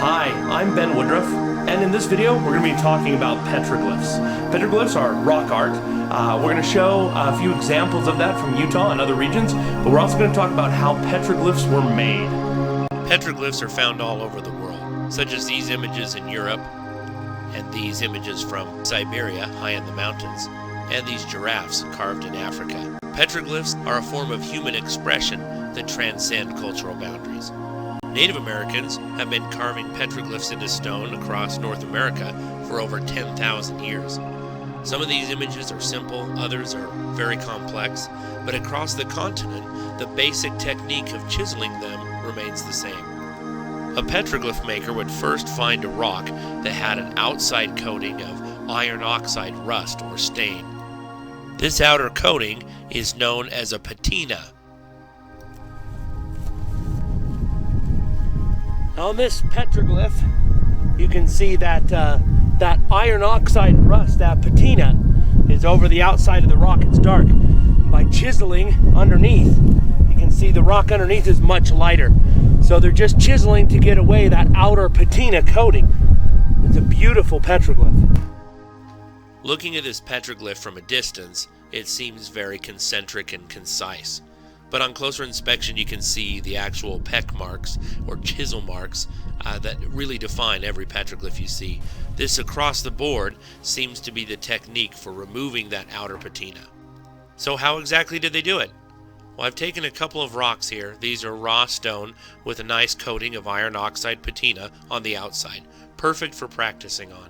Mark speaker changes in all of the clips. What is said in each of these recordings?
Speaker 1: Hi, I'm Ben Woodruff, and in this video we're going to be talking about petroglyphs. Petroglyphs are rock art. We're going to show a few examples of that from Utah and other regions, but we're also going to talk about how petroglyphs were made.
Speaker 2: Petroglyphs are found all over the world, such as these images in Europe, and these images from Siberia, high in the mountains, and these giraffes carved in Africa. Petroglyphs are a form of human expression that transcend cultural boundaries. Native Americans have been carving petroglyphs into stone across North America for over 10,000 years. Some of these images are simple, others are very complex, but across the continent, the basic technique of chiseling them remains the same. A petroglyph maker would first find a rock that had an outside coating of iron oxide rust or stain. This outer coating is known as a patina.
Speaker 1: On this petroglyph, you can see that that iron oxide rust, that patina, is over the outside of the rock. It's dark. By chiseling underneath, you can see the rock underneath is much lighter. So they're just chiseling to get away that outer patina coating. It's a beautiful petroglyph.
Speaker 2: Looking at this petroglyph from a distance, it seems very concentric and concise. But on closer inspection, you can see the actual peck marks or chisel marks that really define every petroglyph you see. This across the board seems to be the technique for removing that outer patina. So how exactly did they do it? Well, I've taken a couple of rocks here. These are raw stone with a nice coating of iron oxide patina on the outside. Perfect for practicing on.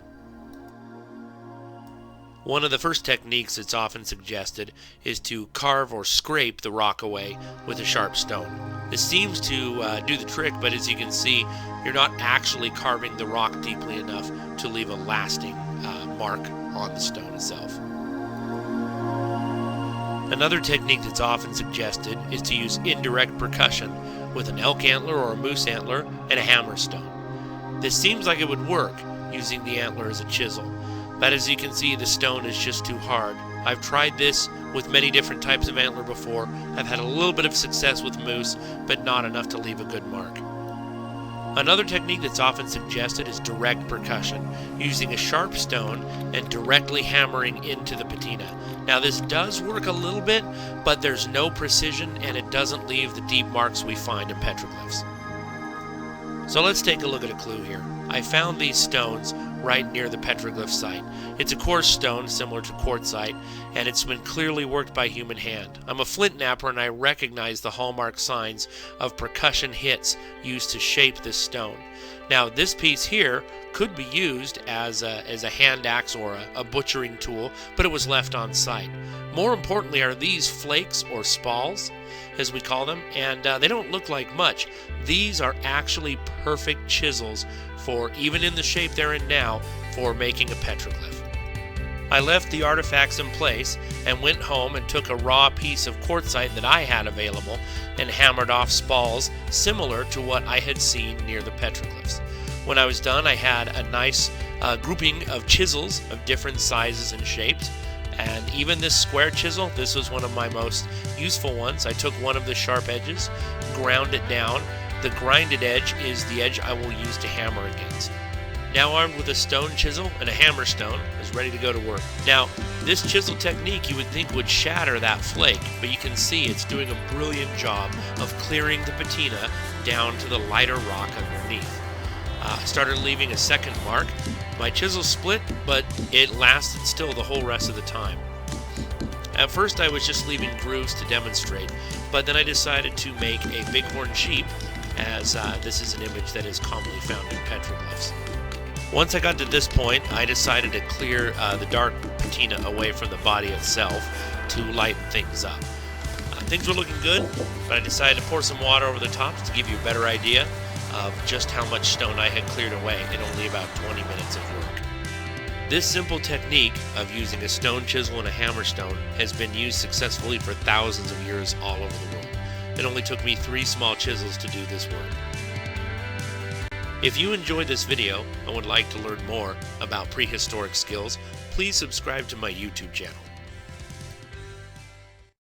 Speaker 2: One of the first techniques that's often suggested is to carve or scrape the rock away with a sharp stone. This seems to do the trick, but as you can see, you're not actually carving the rock deeply enough to leave a lasting mark on the stone itself. Another technique that's often suggested is to use indirect percussion with an elk antler or a moose antler and a hammer stone. This seems like it would work using the antler as a chisel. But as you can see, the stone is just too hard. I've tried this with many different types of antler before. I've had a little bit of success with moose, but not enough to leave a good mark. Another technique that's often suggested is direct percussion, using a sharp stone and directly hammering into the patina. Now this does work a little bit, but there's no precision and it doesn't leave the deep marks we find in petroglyphs. So let's take a look at a clue here. I found these stones right near the petroglyph site. It's a coarse stone similar to quartzite, and it's been clearly worked by human hand. I'm a flint knapper and I recognize the hallmark signs of percussion hits used to shape this stone. Now this piece here could be used as a hand axe or a butchering tool, but it was left on site. More importantly are these flakes or spalls, as we call them, and they don't look like much. These are actually perfect chisels for, even in the shape they're in now, for making a petroglyph. I left the artifacts in place and went home and took a raw piece of quartzite that I had available and hammered off spalls similar to what I had seen near the petroglyphs. When I was done, I had a nice grouping of chisels of different sizes and shapes. And even this square chisel, this was one of my most useful ones. I took one of the sharp edges, ground it down. The grinded edge is the edge I will use to hammer against. Now armed with a stone chisel and a hammer stone, I was ready to go to work. Now, this chisel technique you would think would shatter that flake, but you can see it's doing a brilliant job of clearing the patina down to the lighter rock underneath. I started leaving a second mark. My chisel split, but it lasted still the whole rest of the time. At first I was just leaving grooves to demonstrate, but then I decided to make a bighorn sheep, as this is an image that is commonly found in petroglyphs. Once I got to this point, I decided to clear the dark patina away from the body itself to lighten things up. Things were looking good, but I decided to pour some water over the top to give you a better idea of just how much stone I had cleared away in only about 20 minutes of work. This simple technique of using a stone chisel and a hammer stone has been used successfully for thousands of years all over the world. It only took me 3 small chisels to do this work. If you enjoyed this video and would like to learn more about prehistoric skills, please subscribe to my YouTube channel.